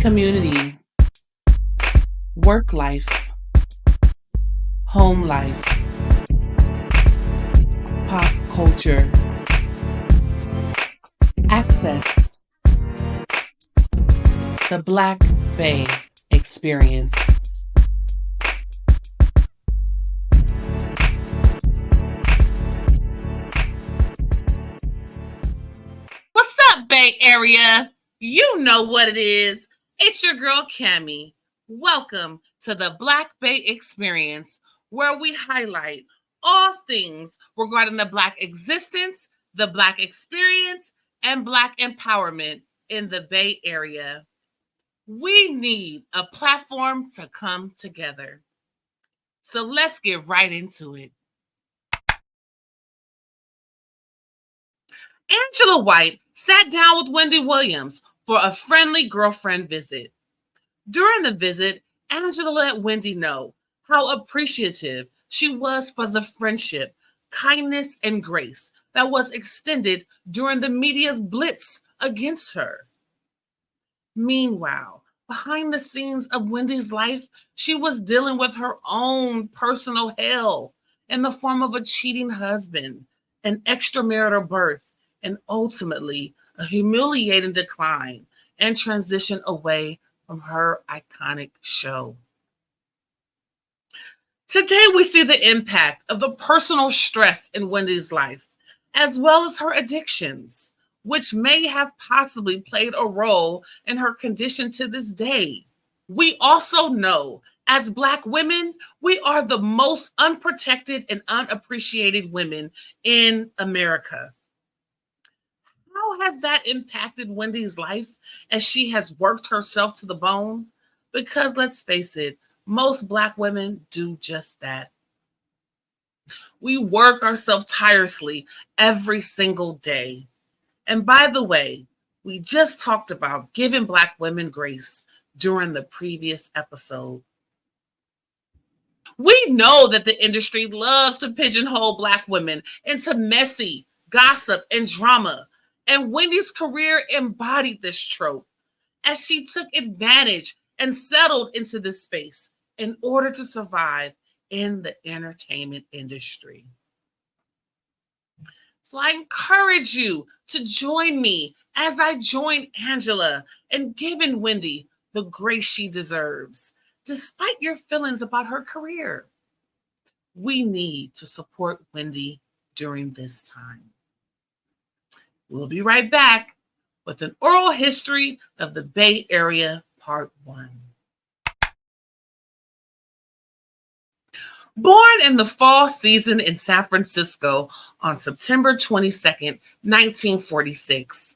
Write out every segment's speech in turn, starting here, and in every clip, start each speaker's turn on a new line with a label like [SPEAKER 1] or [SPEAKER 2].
[SPEAKER 1] community, work life, home life, pop culture, access, the Black Bay experience.
[SPEAKER 2] What's up, Bay Area? You know what it is. It's your girl, Cammie. Welcome to the Black Bay experience, where we highlight all things regarding the Black existence, the Black experience, and Black empowerment in the Bay Area. We need a platform to come together. So let's get right into it. Angela White sat down with Wendy Williams for a friendly girlfriend visit. During the visit, Angela let Wendy know how appreciative she was for the friendship, kindness, and grace that was extended during the media's blitz against her. Meanwhile, behind the scenes of Wendy's life, she was dealing with her own personal hell in the form of a cheating husband, an extramarital birth, and ultimately a humiliating decline and transition away from her iconic show. Today, we see the impact of the personal stress in Wendy's life, as well as her addictions, which may have possibly played a role in her condition to this day. We also know, as Black women, we are the most unprotected and unappreciated women in America. How has that impacted Wendy's life as she has worked herself to the bone? Because let's face it, most Black women do just that. We work ourselves tirelessly every single day. And by the way, we just talked about giving Black women grace during the previous episode. We know that the industry loves to pigeonhole Black women into messy gossip and drama. And Wendy's career embodied this trope as she took advantage and settled into this space in order to survive in the entertainment industry. So I encourage you to join me as I join Angela in giving Wendy the grace she deserves, despite your feelings about her career. We need to support Wendy during this time. We'll be right back with an oral history of the Bay Area, Part 1. Born in the fall season in San Francisco on September 22nd, 1946,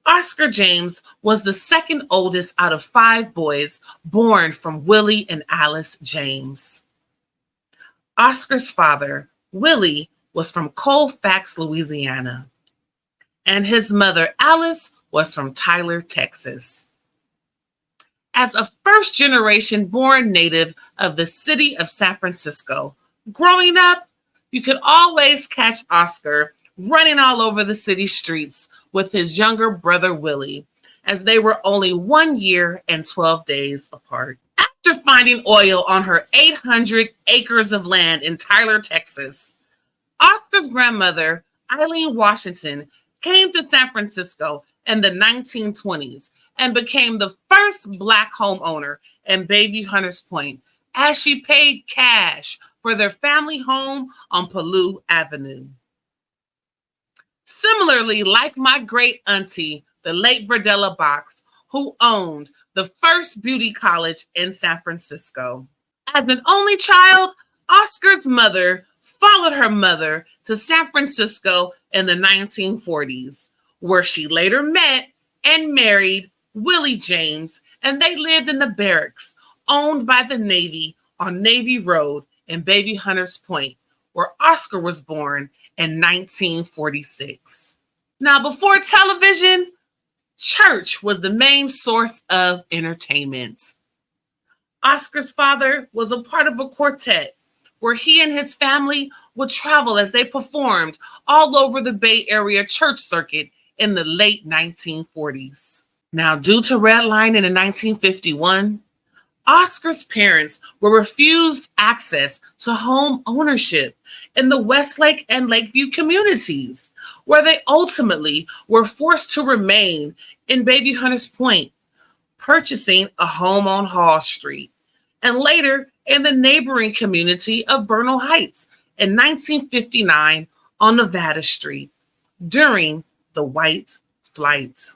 [SPEAKER 2] Oscar James was the second oldest out of 5 boys born from Willie and Alice James. Oscar's father, Willie, was from Colfax, Louisiana, and his mother, Alice, was from Tyler, Texas. As a first-generation born native of the city of San Francisco, growing up, you could always catch Oscar running all over the city streets with his younger brother, Willie, as they were only 1 year and 12 days apart. After finding oil on her 800 acres of land in Tyler, Texas, Oscar's grandmother, Eileen Washington, came to San Francisco in the 1920s and became the first Black homeowner in Bayview Hunters Point as she paid cash for their family home on Paloux Avenue. Similarly, like my great auntie, the late Verdella Box, who owned the first beauty college in San Francisco. As an only child, Oscar's mother followed her mother to San Francisco in the 1940s, where she later met and married Willie James, and they lived in the barracks owned by the Navy on Navy Road in Bayview Hunters Point, where Oscar was born in 1946. Now, before television, church was the main source of entertainment. Oscar's father was a part of a quartet where he and his family would travel as they performed all over the Bay Area church circuit in the late 1940s. Now, due to redlining in 1951, Oscar's parents were refused access to home ownership in the Westlake and Lakeview communities, where they ultimately were forced to remain in Bayview Hunters Point, purchasing a home on Hall Street, and later in the neighboring community of Bernal Heights in 1959 on Nevada Street during the White Flight.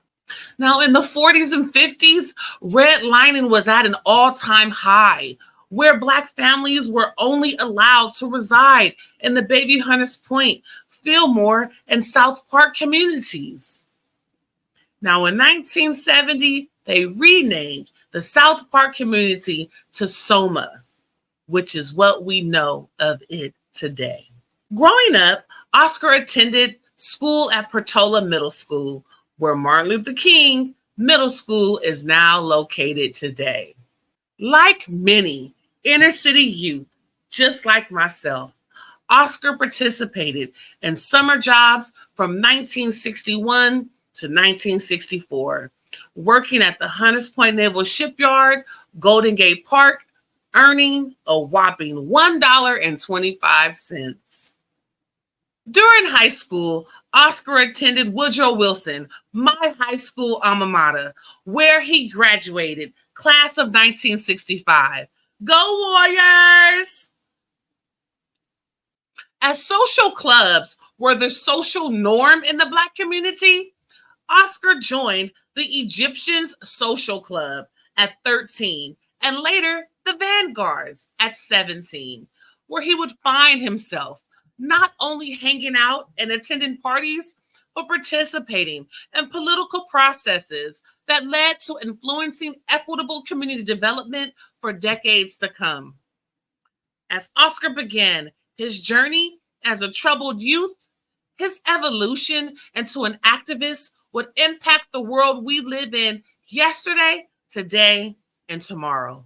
[SPEAKER 2] Now, in the 40s and 50s, redlining was at an all-time high, where Black families were only allowed to reside in the Bayview Hunters Point, Fillmore, and South Park communities. Now, in 1970, they renamed the South Park community to Soma, which is what we know of it today. Growing up, Oscar attended school at Portola Middle School, where Martin Luther King Middle School is now located today. Like many inner city youth, just like myself, Oscar participated in summer jobs from 1961 to 1964, working at the Hunters Point Naval Shipyard, Golden Gate Park, earning a whopping $1.25. During high school, Oscar attended Woodrow Wilson, my high school alma mater, where he graduated, class of 1965. Go Warriors! As social clubs were the social norm in the Black community, Oscar joined the Egyptians Social Club at 13 and later the Vanguards at 17, where he would find himself not only hanging out and attending parties, but participating in political processes that led to influencing equitable community development for decades to come. As Oscar began his journey as a troubled youth, his evolution into an activist would impact the world we live in yesterday, today, and tomorrow.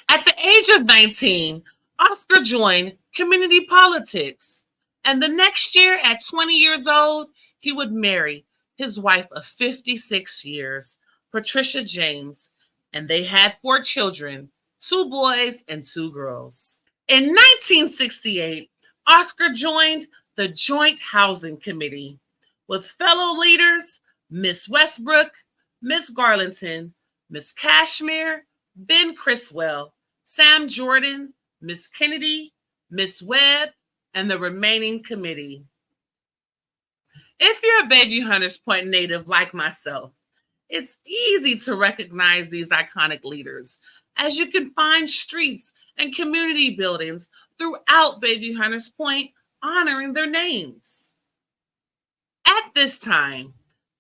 [SPEAKER 2] At the age of 19, Oscar joined community politics. And the next year, at 20 years old, he would marry his wife of 56 years, Patricia James, and they had 4 children, 2 boys and 2 girls. In 1968, Oscar joined the Joint Housing Committee with fellow leaders Miss Westbrook, Miss Garlington, Miss Cashmere, Ben Criswell, Sam Jordan, Miss Kennedy, Miss Webb, and the remaining committee. If you're a Bayview Hunters Point native like myself, it's easy to recognize these iconic leaders, as you can find streets and community buildings throughout Bayview Hunters Point honoring their names. At this time,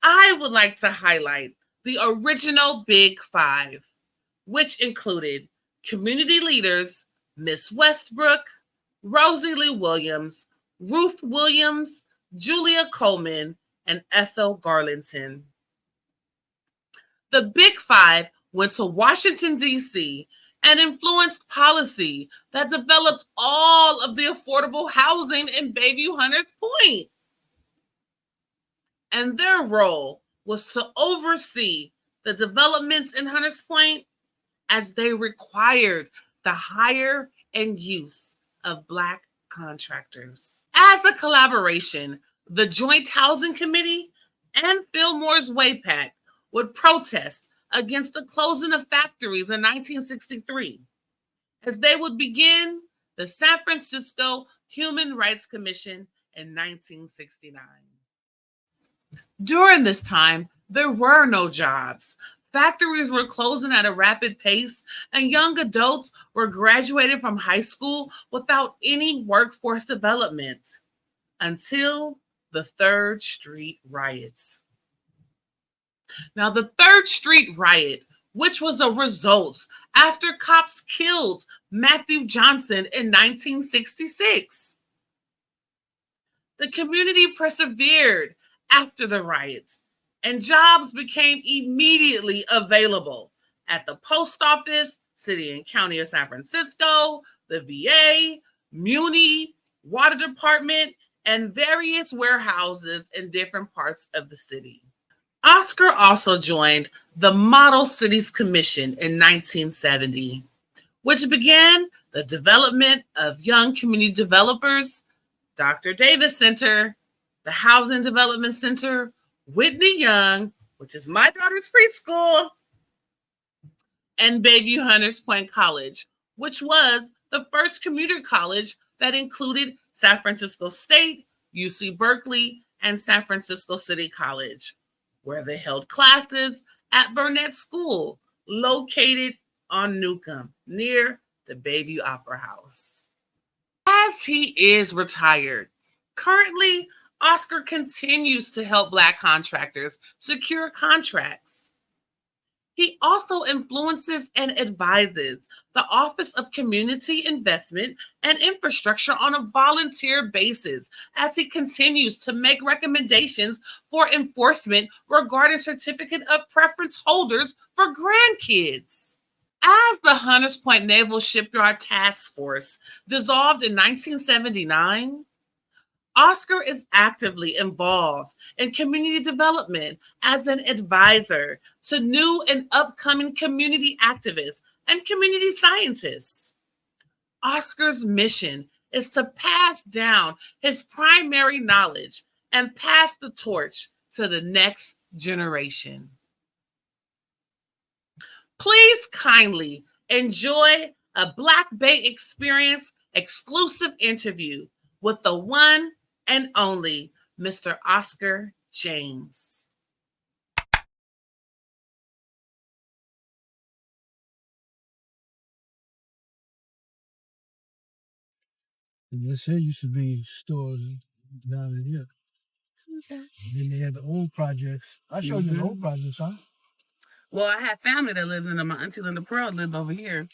[SPEAKER 2] I would like to highlight the original Big Five, which included community leaders Miss Westbrook, Rosie Lee Williams, Ruth Williams, Julia Coleman, and Ethel Garlington. The Big Five went to Washington, D.C. and influenced policy that developed all of the affordable housing in Bayview Hunters Point. And their role was to oversee the developments in Hunters Point as they required the hire and use of Black contractors. As a collaboration, the Joint Housing Committee and Fillmore's WAPAC would protest against the closing of factories in 1963, as they would begin the San Francisco Human Rights Commission in 1969. During this time, there were no jobs. Factories were closing at a rapid pace, and young adults were graduating from high school without any workforce development until the 3rd Street riots. Now, the 3rd Street riot, which was a result after cops killed Matthew Johnson in 1966. The community persevered after the riots, and jobs became immediately available at the post office, city and county of San Francisco, the VA, Muni, water department, and various warehouses in different parts of the city. Oscar also joined the Model Cities Commission in 1970, which began the development of young community developers, Dr. Davis Center, the Housing Development Center, Whitney Young, which is my daughter's preschool, and Bayview Hunters Point College, which was the first commuter college that included San Francisco State, UC Berkeley, and San Francisco City College, where they held classes at Burnett School, located on Newcomb, near the Bayview Opera House. As he is retired, currently, Oscar continues to help Black contractors secure contracts. He also influences and advises the Office of Community Investment and Infrastructure on a volunteer basis as he continues to make recommendations for enforcement regarding certificate of preference holders for grandkids. As the Hunters Point Naval Shipyard Task Force dissolved in 1979, Oscar is actively involved in community development as an advisor to new and upcoming community activists and community scientists. Oscar's mission is to pass down his primary knowledge and pass the torch to the next generation. Please kindly enjoy a Black Bay Experience exclusive interview with the one and only Mr. Oscar James.
[SPEAKER 3] This here used to be stores down in here. Okay. And then they had the old projects. I showed you the old projects, huh?
[SPEAKER 2] Well, I had family that lived in them. My auntie Linda Pearl lived over here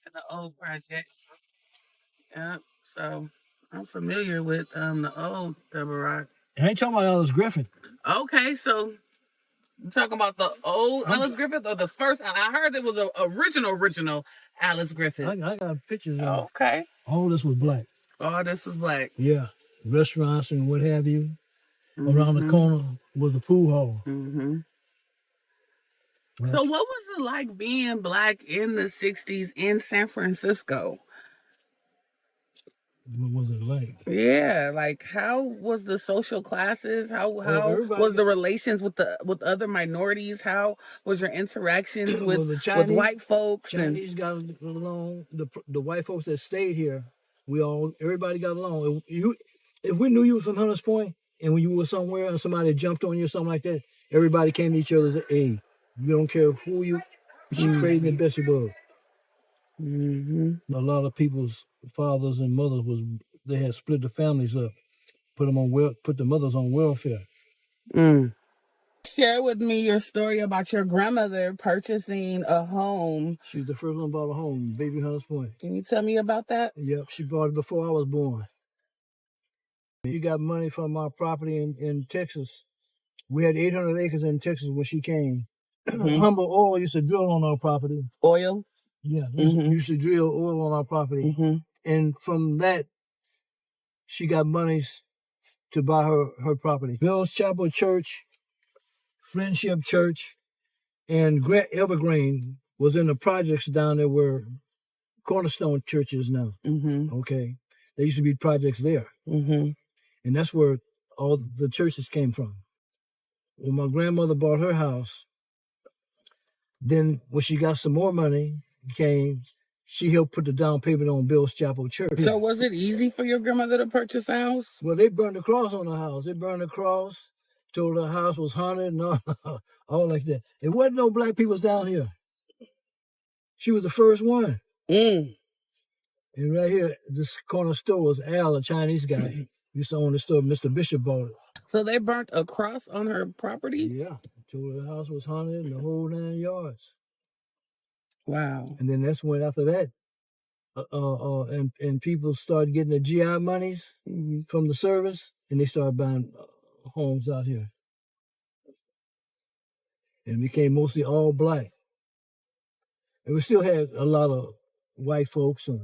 [SPEAKER 2] at the old projects. Yep. So I'm familiar with the old Barack.
[SPEAKER 3] I ain't talking about Ellis Griffin.
[SPEAKER 2] Okay, so you're talking about the old Alice Griffith or the first? I heard it was a original Alice Griffith.
[SPEAKER 3] I got pictures of
[SPEAKER 2] Okay.
[SPEAKER 3] all this was black.
[SPEAKER 2] All this was black.
[SPEAKER 3] Yeah. Restaurants and what have you. Around the corner was the pool hall.
[SPEAKER 2] So what was it like being Black in the 60s in San Francisco?
[SPEAKER 3] What was it like?
[SPEAKER 2] Yeah, like how was the social classes? How was the relations with other minorities? How was your interactions with
[SPEAKER 3] the Chinese,
[SPEAKER 2] with white folks?
[SPEAKER 3] Chinese got along. The white folks that stayed here, everybody got along. If we knew you was from Hunters Point, and when you were somewhere and somebody jumped on you or something like that, everybody came to each other's aid. You don't care who you crazy and best you was. A lot of people's fathers and mothers they had split the families up, put the mothers on welfare.
[SPEAKER 2] Share with me your story about your grandmother purchasing a home.
[SPEAKER 3] She was the first one bought a home, Bayview Hunters Point.
[SPEAKER 2] Can you tell me about that?
[SPEAKER 3] Yep, she bought it before I was born. She got money from our property in Texas. We had 800 acres in Texas when she came. Humble Oil used to drill on our property.
[SPEAKER 2] Oil?
[SPEAKER 3] Yeah, used to drill oil on our property. And from that, she got monies to buy her property. Bill's Chapel Church, Friendship Church, and Evergreen was in the projects down there where Cornerstone Church is now. Okay. There used to be projects there. And that's where all the churches came from. When my grandmother bought her house, then when she got some more money, she helped put the down payment on Bill's Chapel Church.
[SPEAKER 2] So was it easy for your grandmother to purchase a house?
[SPEAKER 3] Well, they burned the cross on the house. They burned the cross, told the house was haunted and all like that. There wasn't no black people down here. She was the first one. And right here, this corner store was Al, a Chinese guy. Used to own the store. Mr. Bishop bought it.
[SPEAKER 2] So they burnt a cross on her property?
[SPEAKER 3] Yeah. Told her the house was haunted and the whole 9 yards.
[SPEAKER 2] Wow.
[SPEAKER 3] And then that's when after that, and people started getting the GI monies from the service, and they started buying homes out here. And it became mostly all black. And we still had a lot of white folks and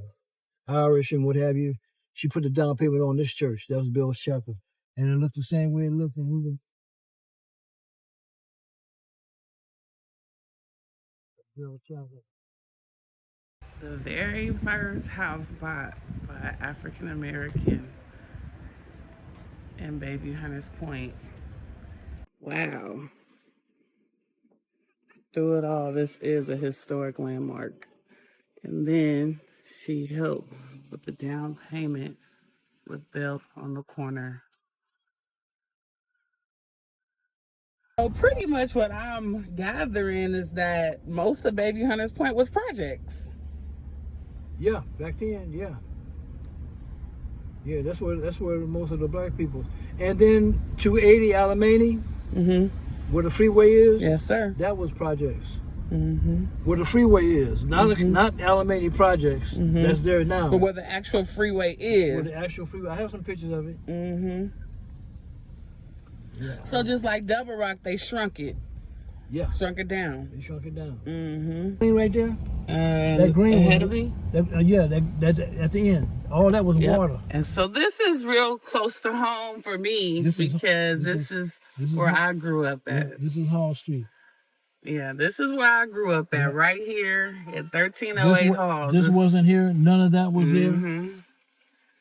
[SPEAKER 3] Irish and what have you. She put the down payment on this church. That was Bill's Chapel. And it looked the same way it looked when we were Bill's Chapel.
[SPEAKER 1] The very first house bought by African American in Bayview Hunters Point. Wow. Through it all, this is a historic landmark. And then she helped with the down payment with Bell on the corner. So pretty much what I'm gathering is that most of Bayview Hunters Point was projects.
[SPEAKER 3] Yeah, back then, yeah. Yeah, that's where most of the black people. And then 280 Alamany, where the freeway is.
[SPEAKER 1] Yes, sir.
[SPEAKER 3] That was projects. Where the freeway is, not Alamany projects. That's there now.
[SPEAKER 1] But where the actual freeway is.
[SPEAKER 3] Where the actual freeway. I have some pictures of it. Yeah.
[SPEAKER 1] So just like Double Rock, they shrunk it.
[SPEAKER 3] Yeah.
[SPEAKER 1] Shrunk it down.
[SPEAKER 3] They shrunk it down. Thing right there.
[SPEAKER 1] And
[SPEAKER 3] that green
[SPEAKER 1] ahead
[SPEAKER 3] one,
[SPEAKER 1] of me.
[SPEAKER 3] That at the end. All that was water.
[SPEAKER 1] And so this is real close to home for me because this is where I grew up at.
[SPEAKER 3] Yeah, this is Hall Street.
[SPEAKER 1] Yeah, this is where I grew up at, right here at 1308 Hall.
[SPEAKER 3] This wasn't here. None of that was there.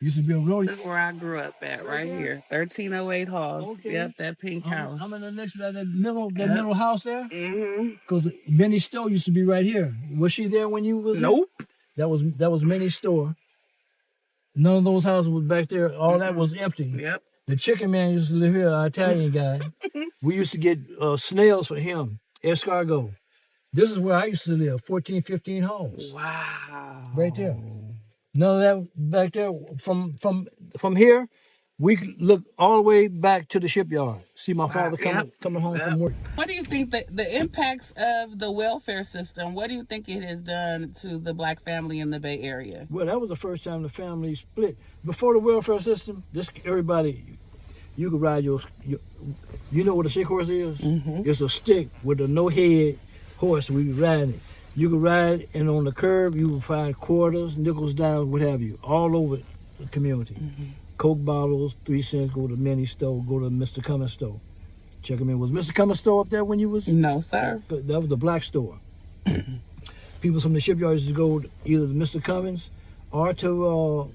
[SPEAKER 3] Used to be a road.
[SPEAKER 1] This is where I grew up at, right here, 1308 Halls.
[SPEAKER 3] Okay.
[SPEAKER 1] Yep, that pink house.
[SPEAKER 3] I'm in the next that middle house there. Because Minnie's store used to be right here. Was she there when you was?
[SPEAKER 1] Nope.
[SPEAKER 3] There? That was Minnie's store. None of those houses was back there. All that was empty.
[SPEAKER 1] Yep.
[SPEAKER 3] The chicken man used to live here, our Italian guy. We used to get snails for him, escargot. This is where I used to live, 14, 15 homes.
[SPEAKER 1] Wow.
[SPEAKER 3] Right there. None of that back there. From here, we could look all the way back to the shipyard. See my father coming home from work.
[SPEAKER 1] What do you think the impacts of the welfare system, what do you think it has done to the black family in the Bay Area?
[SPEAKER 3] Well, that was the first time the family split. Before the welfare system, everybody, you could ride you know what a stick horse is? It's a stick with a no head horse. We be riding it. You could ride, and on the curb, you would find quarters, nickels, dimes, what have you, all over the community. Coke bottles, 3 cents, go to Minnie's store, go to Mr. Cummins' store. Check them in. Was Mr. Cummins' store up there when you was?
[SPEAKER 1] No, sir.
[SPEAKER 3] That was the black store. People from the shipyard used to go to either to Mr. Cummins or to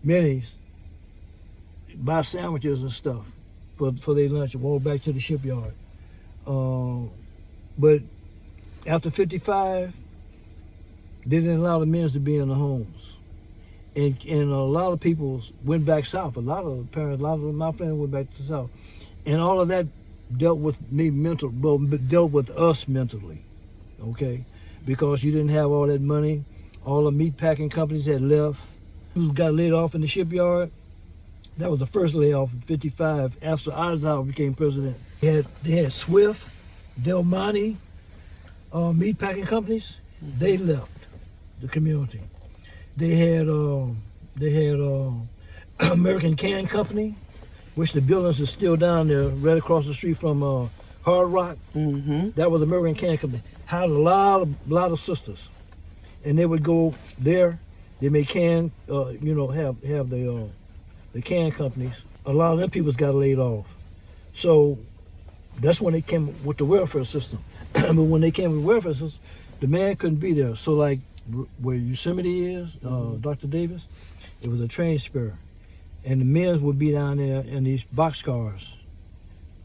[SPEAKER 3] Minnie's, buy sandwiches and stuff for their lunch and walk back to the shipyard. But after 55, they didn't allow the men to be in the homes. And a lot of people went back south. A lot of my friends went back to the south. And all of that dealt with me dealt with us mentally, okay? Because you didn't have all that money. All the meat packing companies had left. Who got laid off in the shipyard? That was the first layoff in 55 after Eisenhower became president. They had Swift, Del Monte, meat packing companies. They left the community. They had American Can Company, which the buildings are still down there, right across the street from Hard Rock. That was American Can Company. Had a lot of sisters, and they would go there. They make can, have the can companies. A lot of them people got laid off. So that's when they came with the welfare system. But when they came with the welfare system, the man couldn't be there. So like where Yosemite is, Dr. Davis, it was a train spur. And the men would be down there in these boxcars.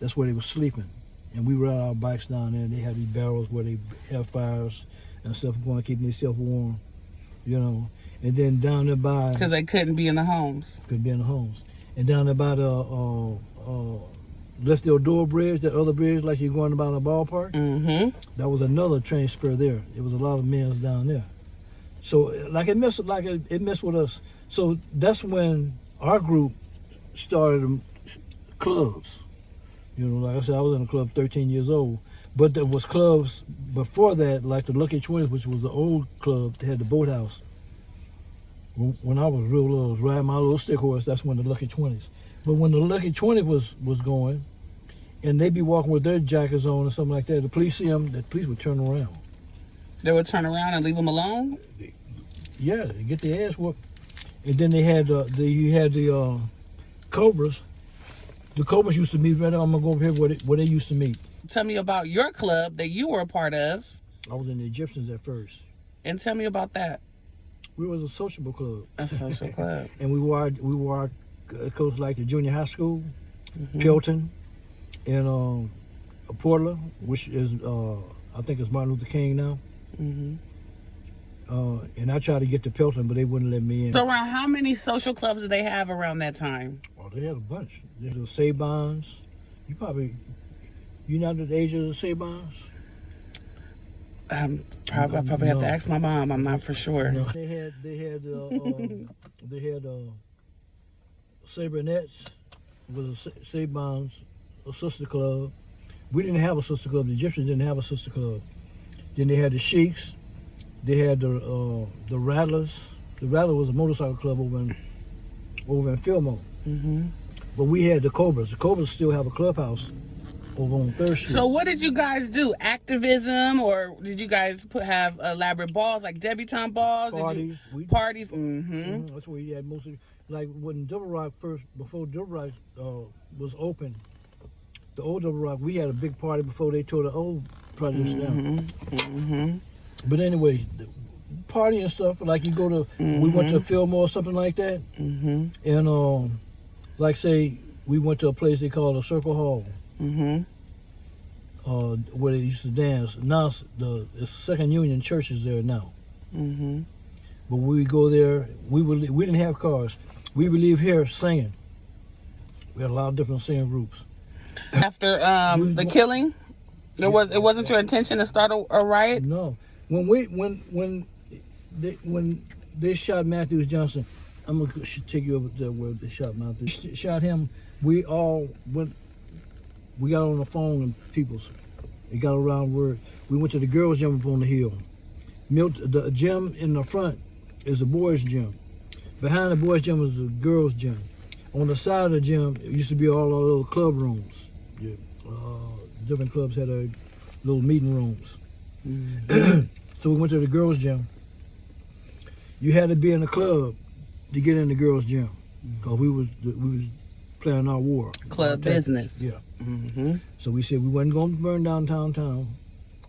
[SPEAKER 3] That's where they were sleeping. And we ride our bikes down there, and they had these barrels where they have fires and stuff going, keeping themselves warm, And then down there by...
[SPEAKER 1] Because they couldn't be in the homes.
[SPEAKER 3] Couldn't be in the homes. And down there by the Left Door Bridge, that other bridge like you're going about a ballpark, that was another train spur there. There was a lot of men down there. So it messed with us. So that's when our group started clubs. Like I said, I was in a club 13 years old. But there was clubs before that, like the Lucky 20s, which was the old club that had the boathouse. When I was real little, I was riding my little stick horse, that's when the Lucky 20s. But when the Lucky 20 was going, and they'd be walking with their jackets on or something like that, the police see them, the police would turn around.
[SPEAKER 1] They would turn around and leave them alone?
[SPEAKER 3] Yeah, they get their ass whooped. And then they had you had the Cobras, The Cobras used to meet right now. I'm gonna go over here where they used to meet.
[SPEAKER 1] Tell me about your club that you were a part of.
[SPEAKER 3] I was in the Egyptians at first.
[SPEAKER 1] And tell me about that.
[SPEAKER 3] We was a sociable club.
[SPEAKER 1] A social club.
[SPEAKER 3] And we wore our clothes like the junior high school, Pilton, and Portland, which is I think it's Martin Luther King now. And I tried to get to Pilton, but they wouldn't let me in.
[SPEAKER 1] So around how many social clubs did they have around that time?
[SPEAKER 3] Oh, they had a bunch. There's the Sabons. You not at the age of the Sabons?
[SPEAKER 1] I probably have to ask my mom. I'm not for sure.
[SPEAKER 3] No. They had Sabernettes, was a Sabons, a sister club. We didn't have a sister club. The Egyptians didn't have a sister club. Then they had the Sheiks. They had the Rattlers. The Rattler was a motorcycle club over in Fillmore. But we had the Cobras. The Cobras still have a clubhouse over on 3rd Street.
[SPEAKER 1] So what did you guys do? Activism, or did you guys have elaborate balls like debutante balls?
[SPEAKER 3] Parties.
[SPEAKER 1] Parties.
[SPEAKER 3] That's where you had mostly, like when Double Rock before Double Rock was open, the old Double Rock, we had a big party before they tore the old projects down. But anyway, the party and stuff, like you go to, we went to Fillmore or something like that, and like say, we went to a place they call a Circle Hall, where they used to dance. Now the Second Union Church is there now. But we would go there. We didn't have cars. We would leave here singing. We had a lot of different singing groups. After
[SPEAKER 1] the killing, it wasn't your intention to start a riot?
[SPEAKER 3] No. When they shot Matthews Johnson, I'm gonna take you over there where they shot Matthews. Shot him. We all went. We got on the phone and people's. It got around word. We went to the girls' gym up on the hill. The gym in the front is the boys' gym. Behind the boys' gym was the girls' gym. On the side of the gym, it used to be all our little club rooms. Yeah. Different clubs had their little meeting rooms. So we went to the girls' gym. You had to be in the club to get in the girls' gym, because we was planning our war.
[SPEAKER 1] Club business.
[SPEAKER 3] Yeah. So we said we wasn't going to burn down town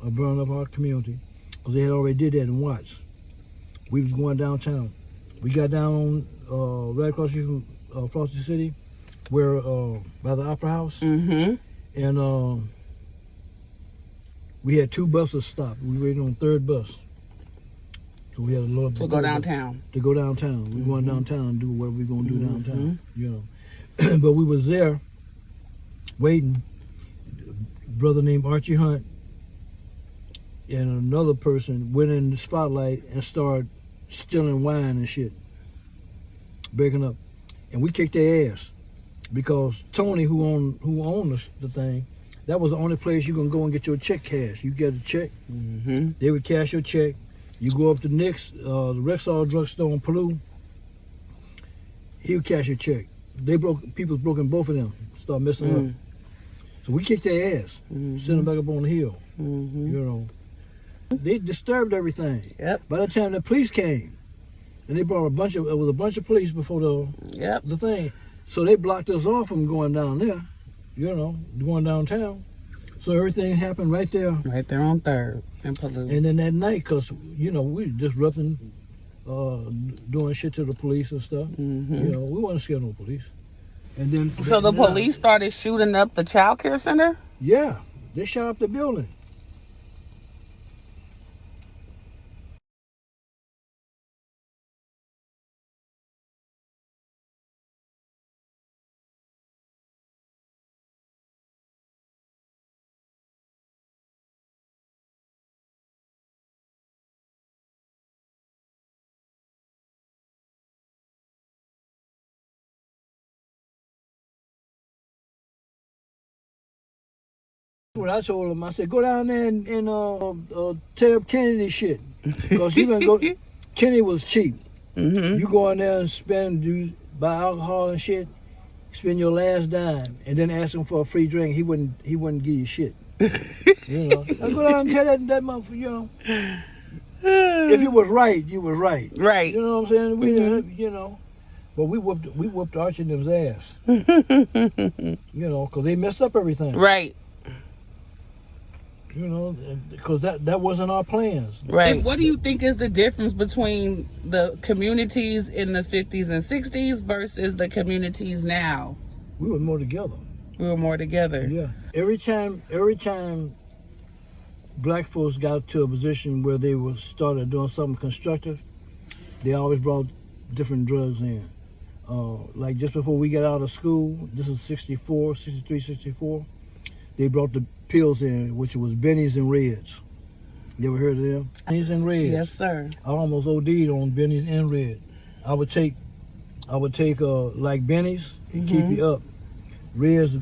[SPEAKER 3] or burn up our community, because they had already did that in Watts. We was going downtown. We got down right across the street from Frosty City, where by the Opera House, and we had 2 buses stopped. We were waiting on the 3rd bus. So we had a load
[SPEAKER 1] to go downtown.
[SPEAKER 3] To go downtown. We went downtown and do what we gonna do downtown, you know. But we was there waiting. A brother named Archie Hunt and another person went in the spotlight and started stealing wine and shit, breaking up, and we kicked their ass because Tony, who owned the thing, that was the only place you can go and get your check cash. You get a check, they would cash your check. You go up to Nick's, the Rexall drugstore in Palouse, he would cash your check. People broken both of them, start messing up. So we kicked their ass, sent them back up on the hill. You know, they disturbed everything. By the time the police came, and they brought a bunch of police before the thing, so they blocked us off from going down there. You know, going downtown. So everything happened right there.
[SPEAKER 1] Right there on 3rd in Palouse.
[SPEAKER 3] And then that night, because, you know, we disrupting, doing shit to the police and stuff. You know, we wasn't scared of no police. And then...
[SPEAKER 1] So the police started shooting up the child care center?
[SPEAKER 3] Yeah, they shot up the building. When I told him, I said, go down there and tear up Kennedy shit. Because you gonna go, Kennedy was cheap. You go in there and buy alcohol and shit, spend your last dime, and then ask him for a free drink, he wouldn't give you shit. You know, I go down and tell that motherfucker, you know. If you was right, you was right.
[SPEAKER 1] Right.
[SPEAKER 3] You know what I'm saying? We, you know. But we whooped Archie and his ass. You know, because they messed up everything.
[SPEAKER 1] Right.
[SPEAKER 3] You know, because that wasn't our plans.
[SPEAKER 1] Right. And what do you think is the difference between the communities in the 50s and 60s versus the communities now?
[SPEAKER 3] We were more together.
[SPEAKER 1] We were more together.
[SPEAKER 3] Yeah. Every time black folks got to a position where they were started doing something constructive, they always brought different drugs in. Like just before we got out of school, this is 64, 63, 64, they brought the pills in, which was Benny's and Reds. You ever heard of them? Benny's and Reds.
[SPEAKER 1] Yes, sir.
[SPEAKER 3] I almost OD'd on Benny's and Red. I would take like Benny's and keep you up. Reds,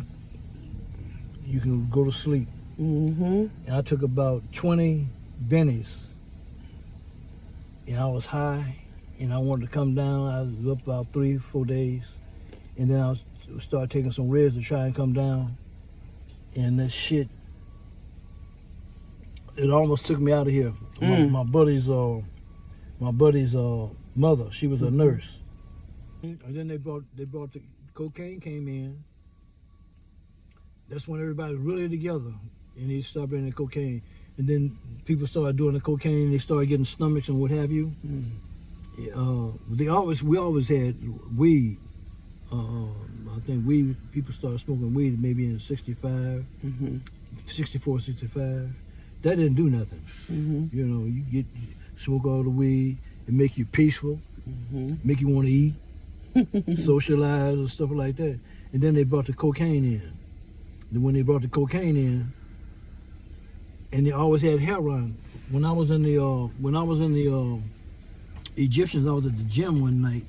[SPEAKER 3] you can go to sleep. And I took about 20 Bennies, and I was high, and I wanted to come down. I was up about 3-4 days, and then I started taking some Reds to try and come down, and that shit, it almost took me out of here. My buddy's mother, she was a nurse, and then they brought the cocaine came in. That's when everybody was really together. And he started bringing the cocaine. And then people started doing the cocaine, they started getting stomachs and what have you. We always had weed. I think people started smoking weed maybe in 65, 64, 65. That didn't do nothing. You know, you smoke all the weed, it make you peaceful, make you want to eat, socialize and stuff like that. And then they brought the cocaine in. And when they brought the cocaine in, and they always had heroin. When I was in the Egyptians, I was at the gym one night,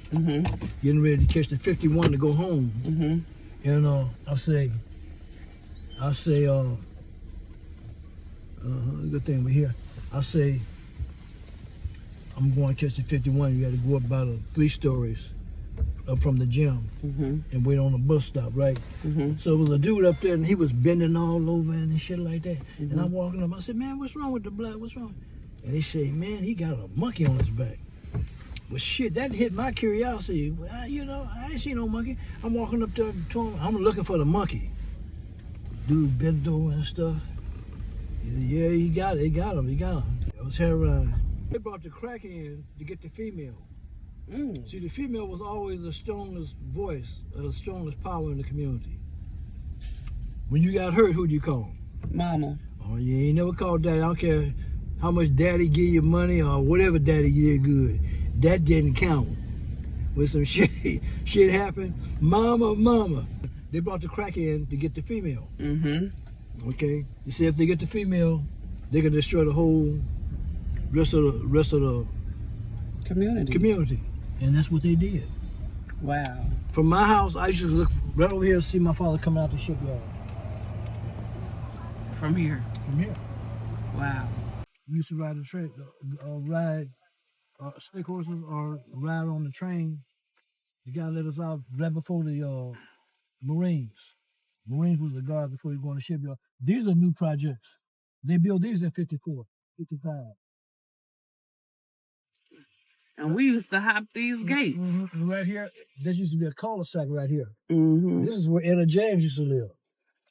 [SPEAKER 3] getting ready to catch the 51 to go home. And I say, good thing we're here. I say, I'm going to catch the 51. You got to go up about 3 stories up from the gym and wait on the bus stop, right? So there was a dude up there, and he was bending all over and shit like that. And I'm walking up. I said, man, what's wrong with the blood? What's wrong? And they say, man, he got a monkey on his back. Well, shit, that hit my curiosity. You know, I ain't seen no monkey. I'm walking up there to him. I'm looking for the monkey. Dude bent over and stuff. Yeah, he got it. He got him. It was heroin. They brought the crack in to get the female. See, the female was always the strongest voice, the strongest power in the community. When you got hurt, who'd you call? Mama. Oh, you ain't never called daddy. I don't care how much daddy give you money or whatever daddy did good. That didn't count. When some shit happened, mama. They brought the crack in to get the female. Okay? You see, if they get the female, they can destroy the whole rest of the community. And that's what they did. Wow. From my house, I used to look right over here to see my father come out the shipyard. From here? From here. Wow. We used to ride the train, ride stick horses or ride on the train. The guy let us out right before the Marines. Marines was the guard before you go on the shipyard. These are new projects. They built these in 54, 55.
[SPEAKER 1] And we used to hop these gates.
[SPEAKER 3] Right here, there used to be a cul-de-sac right here. This is where Etta James used to live.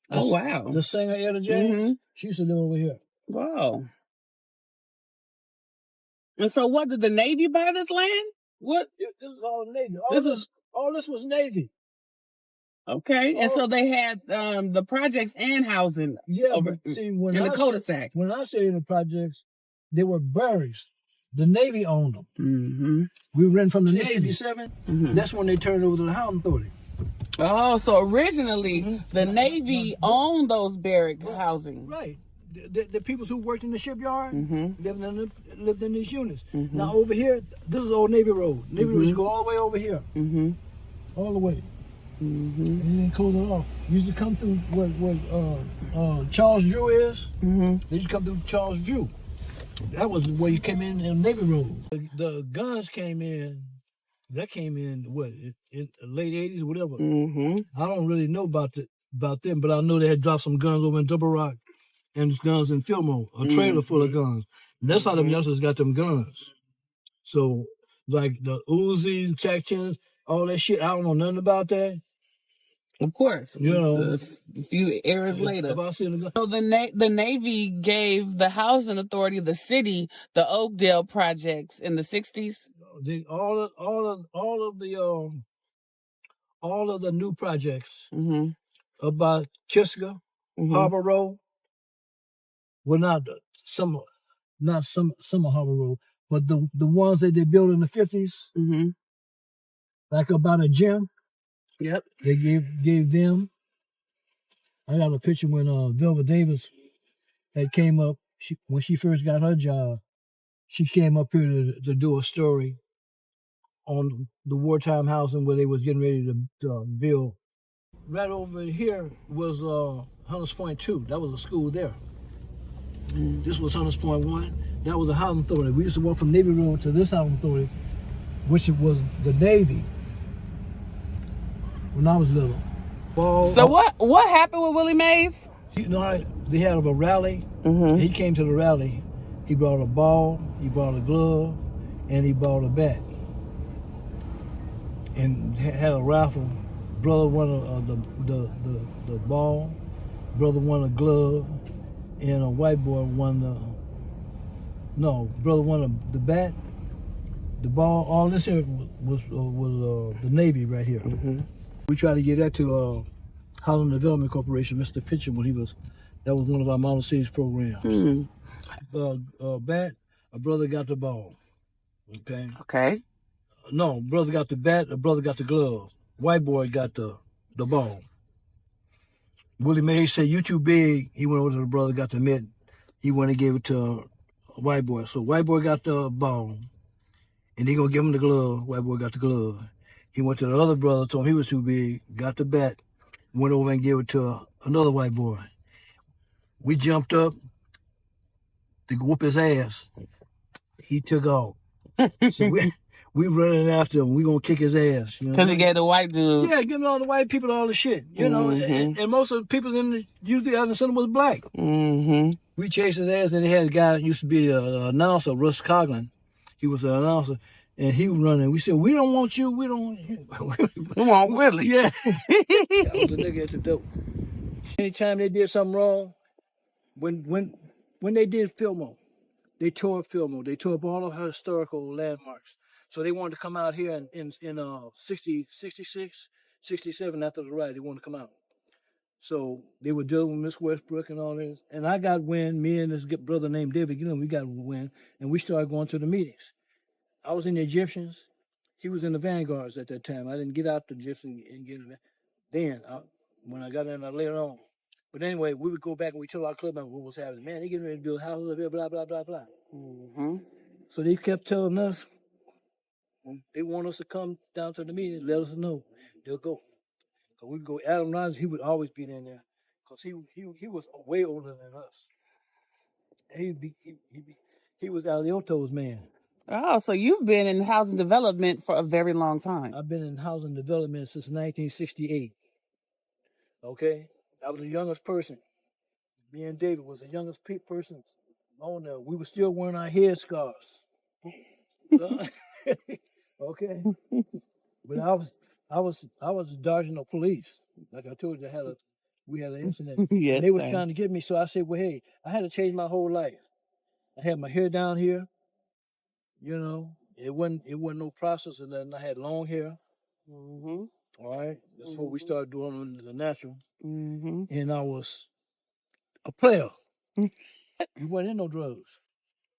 [SPEAKER 1] Oh, wow.
[SPEAKER 3] The singer Etta James, she used to live over here.
[SPEAKER 1] Wow. And so what, did the Navy buy this land? What?
[SPEAKER 3] This is all Navy. All this was Navy.
[SPEAKER 1] Okay. And so they had the projects and housing over in the cul-de-sac.
[SPEAKER 3] When I say the projects, they were barracks. The Navy owned them. We rented from the Navy. 57. That's when they turned over to the Housing Authority.
[SPEAKER 1] Oh, so originally the Navy owned those barrack housing.
[SPEAKER 3] Right. The people who worked in the shipyard lived in these units. Now over here, this is old Navy Road. Navy Road used to go all the way over here. All the way. And then close it off. Used to come through what Charles Drew is. They used to come through Charles Drew. That was where you came in the Navy Road. The guns came in. That came in what in the late 80s or whatever. I don't really know about them, but I know they had dropped some guns over in Double Rock and guns in Fillmore, a trailer full of guns. And that's how them youngsters got them guns. So like the Uzis, Jack 10s, all that shit. I don't know nothing about that.
[SPEAKER 1] Of course,
[SPEAKER 3] you know,
[SPEAKER 1] a few eras later.
[SPEAKER 3] If I see the
[SPEAKER 1] So the Navy gave the housing authority of the city the Oakdale projects in the 60s.
[SPEAKER 3] All of the new projects
[SPEAKER 1] Mm-hmm.
[SPEAKER 3] about Kiska, Harbor Road, well, not some of Harbor Road, but the ones that they built in the 50s, like about a gym.
[SPEAKER 1] Yep.
[SPEAKER 3] They gave them. I got a picture when Velva Davis had came up. When she first got her job, she came up here to do a story on the wartime housing where they was getting ready to build. Right over here was Hunters Point 2. That was a school there. This was Hunters Point 1. That was a housing authority. We used to walk from Navy Road to this housing authority, which was the Navy when I was little.
[SPEAKER 1] So what happened with Willie Mays?
[SPEAKER 3] You know, they had a rally. He came to the rally. He brought a ball, he brought a glove, and he brought a bat. And had a raffle. Brother won the ball, brother won a glove, and a white boy won brother won the bat, the ball. All this here was the Navy right here. We tried to get that to Housing Development Corporation, Mr. Pitcher, when that was one of our Model Cities programs. Bat, a brother got the ball.
[SPEAKER 1] Okay.
[SPEAKER 3] No, brother got the bat, a brother got the glove. White boy got the ball. Willie Mays said, "You too big." He went over to the brother, got the mitt. He went and gave it to a white boy. So white boy got the ball, and he gonna give him the glove. White boy got the glove. He went to the other brother, told him he was too big, got the bat, went over and gave it to another white boy. We jumped up to whoop his ass. He took off. So we running after him. We gonna kick his ass.
[SPEAKER 1] Because he gave the white dude.
[SPEAKER 3] Yeah, giving all the white people all the shit. You know, and most of the people usually out in the center was black. We chased his ass, and they had a guy that used to be an announcer, Russ Coughlin. He was an announcer, and he was running. We said, "We don't want you. We don't want you.
[SPEAKER 1] We want Willie."
[SPEAKER 3] Yeah. That was the nigga at the dope. Anytime they did something wrong, when they did Fillmore, they tore up Fillmore. They tore up all of her historical landmarks. So they wanted to come out here in 60, 66, 67 after the riot. They wanted to come out. So they were dealing with Miss Westbrook and all this. And I got wind, me and this brother named David Gillen, we got wind, and we started going to the meetings. I was in the Egyptians. He was in the Vanguards at that time. I didn't get out the Egyptians and get in there. Then, when I got in there later on. But anyway, we would go back and we tell our club members what was happening. Man, they getting ready to build houses up here, blah, blah, blah, blah. So they kept telling us, when they want us to come down to the meeting, let us know. They'll go. So we'd go. Adam Rogers, he would always be in there because he was way older than us. He was Alioto's man.
[SPEAKER 1] Oh, so you've been in housing development for a very long time.
[SPEAKER 3] I've been in housing development since 1968. Okay? I was the youngest person. Me and David was the youngest person on there. We were still wearing our headscarves. Okay? But I was dodging the police. Like I told you, we had an incident.
[SPEAKER 1] Yes,
[SPEAKER 3] and they was trying to get me, so I said, well, hey, I had to change my whole life. I had my hair down here, you know. It wasn't no process or nothing. I had long hair. All right. That's what we started doing the natural. And I was a player. We wasn't in no drugs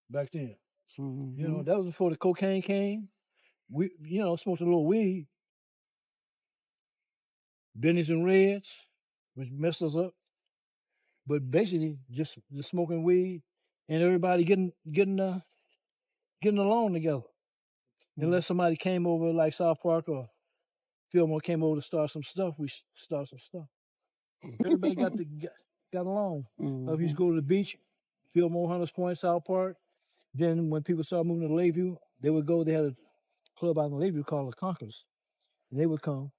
[SPEAKER 3] back then. You know, that was before the cocaine came. We, smoked a little weed. Bennies and Reds, which messed us up. But basically, just smoking weed and everybody getting along together. Unless somebody came over like South Park or Fillmore came over to start some stuff, we start some stuff. Everybody got along. If you used to go to the beach, Fillmore, Hunters Point, South Park. Then when people started moving to Lakeview, they would go. They had a club out in Lakeview called the Conquerors, and they would come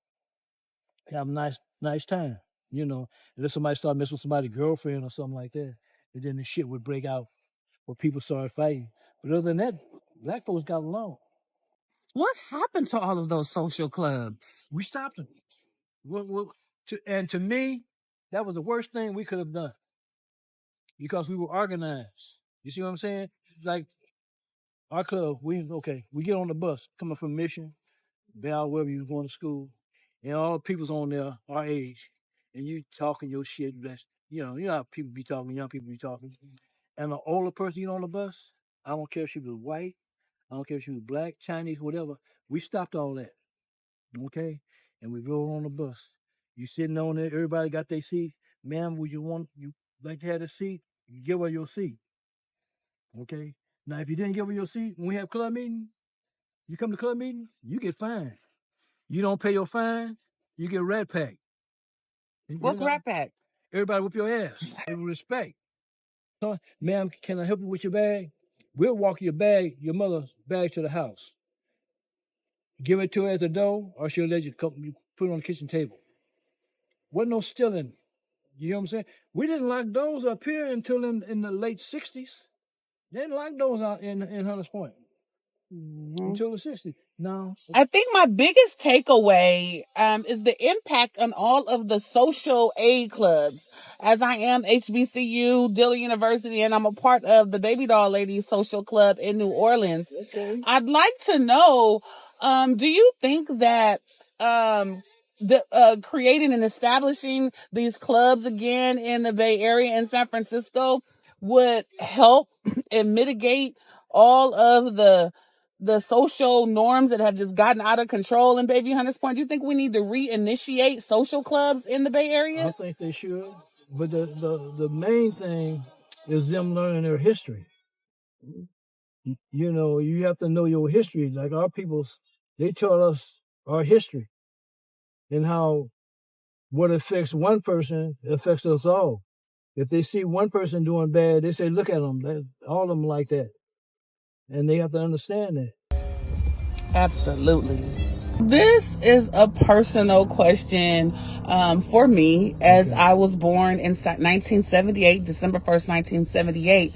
[SPEAKER 3] have a nice time. You know, unless somebody started messing with somebody's girlfriend or something like that, and then the shit would break out, where people started fighting. But other than that, black folks got along.
[SPEAKER 1] What happened to all of those social clubs?
[SPEAKER 3] We stopped them. And to me, that was the worst thing we could have done because we were organized. You see what I'm saying? Like our club, we get on the bus coming from Mission, Bell, wherever you was going to school, and all the people's on there our age, and you talking your shit. You know how people be talking, young people be talking, and the older person you on the bus, I don't care if she was white, I don't care if she was black, Chinese, whatever. We stopped all that, okay, and we rode on the bus. You sitting on there, everybody got their seat. Ma'am, would you like to have a seat? You give her your seat, okay. Now, if you didn't give her your seat when we have club meeting, you come to club meeting, you get fined. You don't pay your fine, you get rat pack.
[SPEAKER 1] What's Rat Pack?
[SPEAKER 3] Everybody whip your ass. With respect. So, ma'am, can I help you with your bag? We'll walk your mother's bag to the house. Give it to her at the door, or she'll let you put it on the kitchen table. Wasn't no stealing. You know what I'm saying? We didn't lock doors up here until in the late 60s. They didn't lock doors out in Hunters Point. Until the 60s. No.
[SPEAKER 1] I think my biggest takeaway is the impact on all of the social aid clubs. As I am HBCU, Dillon University, and I'm a part of the Baby Doll Ladies Social Club in New Orleans.
[SPEAKER 3] Okay.
[SPEAKER 1] I'd like to know, do you think that creating and establishing these clubs again in the Bay Area in San Francisco would help and mitigate all of the social norms that have just gotten out of control in Bayview Hunters Point? Do you think we need to reinitiate social clubs in the Bay Area?
[SPEAKER 3] I think they should. But the main thing is them learning their history. You know, you have to know your history. Like our peoples, they taught us our history and how what affects one person affects us all. If they see one person doing bad, they say, look at them. All of them like that. And they have to understand that.
[SPEAKER 1] Absolutely. This is a personal question for me, as I was born in 1978, December 1st, 1978.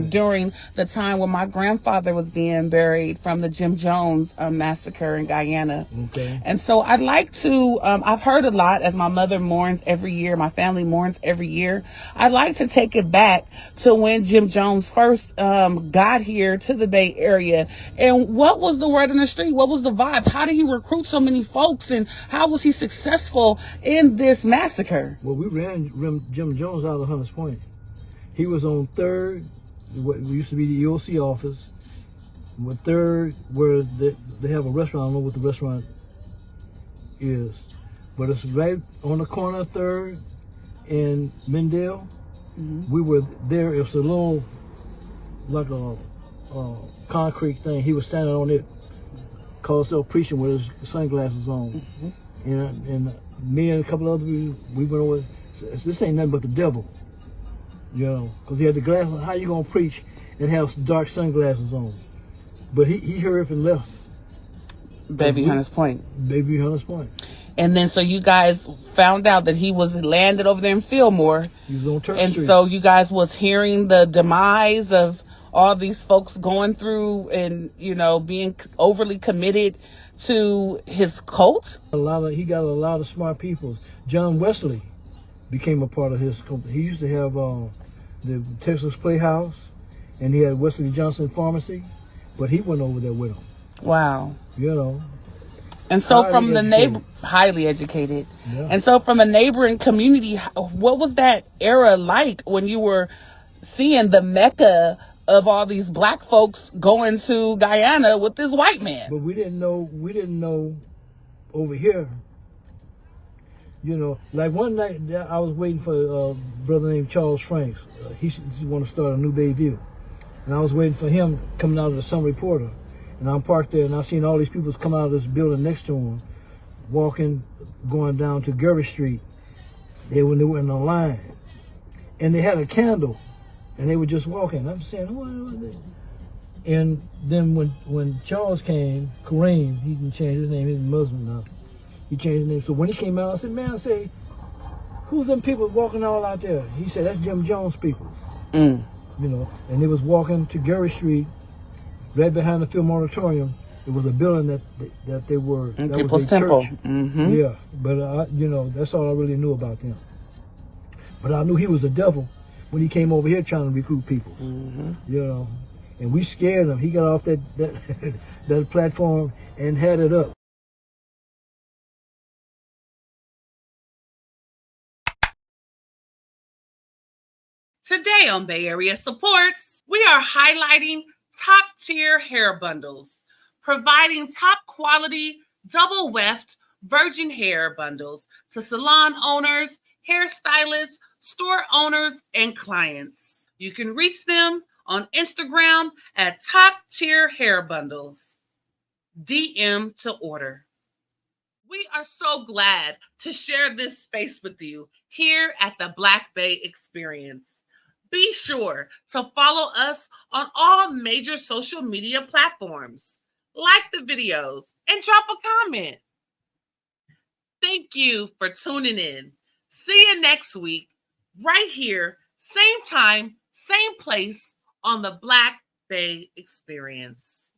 [SPEAKER 1] During the time when my grandfather was being buried from the Jim Jones massacre in Guyana.
[SPEAKER 3] Okay.
[SPEAKER 1] And so I'd like to, I've heard a lot as my mother mourns every year, my family mourns every year. I'd like to take it back to when Jim Jones first got here to the Bay Area. And what was the word on the street? What was the vibe? How did he recruit so many folks? And how was he successful in this massacre?
[SPEAKER 3] Well, we ran Jim Jones out of Hunters Point. He was on 3rd, what used to be the EOC office. With 3rd, where they have a restaurant. I don't know what the restaurant is, but it's right on the corner of 3rd and Mendel. Mm-hmm. We were there. It was a little, like a concrete thing. He was standing on it, called himself preaching with his sunglasses on. Mm-hmm. And me and a couple other people, we went over. This ain't nothing but the devil. You know, because he had the glasses. How you gonna preach and have dark sunglasses on? But he hurried up and left.
[SPEAKER 1] Bayview Hunters Point.
[SPEAKER 3] Bayview Hunters Point.
[SPEAKER 1] And then so you guys found out that he was landed over there in Fillmore.
[SPEAKER 3] He was on Church
[SPEAKER 1] and
[SPEAKER 3] Street. So
[SPEAKER 1] you guys was hearing the demise of all these folks going through and, you know, being overly committed to his cult.
[SPEAKER 3] He got a lot of smart people. John Wesley became a part of his company. He used to have the Texas Playhouse, and he had Wesley Johnson Pharmacy, but he went over there with him.
[SPEAKER 1] Wow.
[SPEAKER 3] You know.
[SPEAKER 1] And so from the highly educated. Yeah. And so from a neighboring community, what was that era like when you were seeing the mecca of all these black folks going to Guyana with this white man?
[SPEAKER 3] But we didn't know over here. You know, like one night I was waiting for a brother named Charles Franks. He want to start a new Bayview. And I was waiting for him coming out of the Sun Reporter. And I'm parked there and I seen all these people come out of this building next to him, walking, going down to Gervais Street. They were in a line. And they had a candle. And they were just walking. I'm saying, what is this? And then when Charles came, Kareem, he didn't change his name, he's Muslim now. He changed his name. So when he came out, I said, man, who's them people walking all out there? He said, that's Jim Jones people. You know, and they was walking to Gervais Street, right behind the film auditorium, It was a building that they were.
[SPEAKER 1] In
[SPEAKER 3] that
[SPEAKER 1] People's
[SPEAKER 3] was their
[SPEAKER 1] Temple.
[SPEAKER 3] church.
[SPEAKER 1] Mm-hmm.
[SPEAKER 3] Yeah, but you know, that's all I really knew about them. But I knew he was a devil when he came over here trying to recruit people.
[SPEAKER 1] Mm-hmm.
[SPEAKER 3] You know, and we scared him. He got off that that platform and had it up.
[SPEAKER 2] Today on Bay Area Supports, we are highlighting top tier hair bundles, providing top quality, double weft virgin hair bundles to salon owners, hairstylists, store owners, and clients. You can reach them on Instagram at top tier hair bundles. DM to order. We are so glad to share this space with you here at the Black Bay Experience. Be sure to follow us on all major social media platforms, like the videos, and drop a comment. Thank you for tuning in. See you next week, right here, same time, same place on the Black Bay Experience.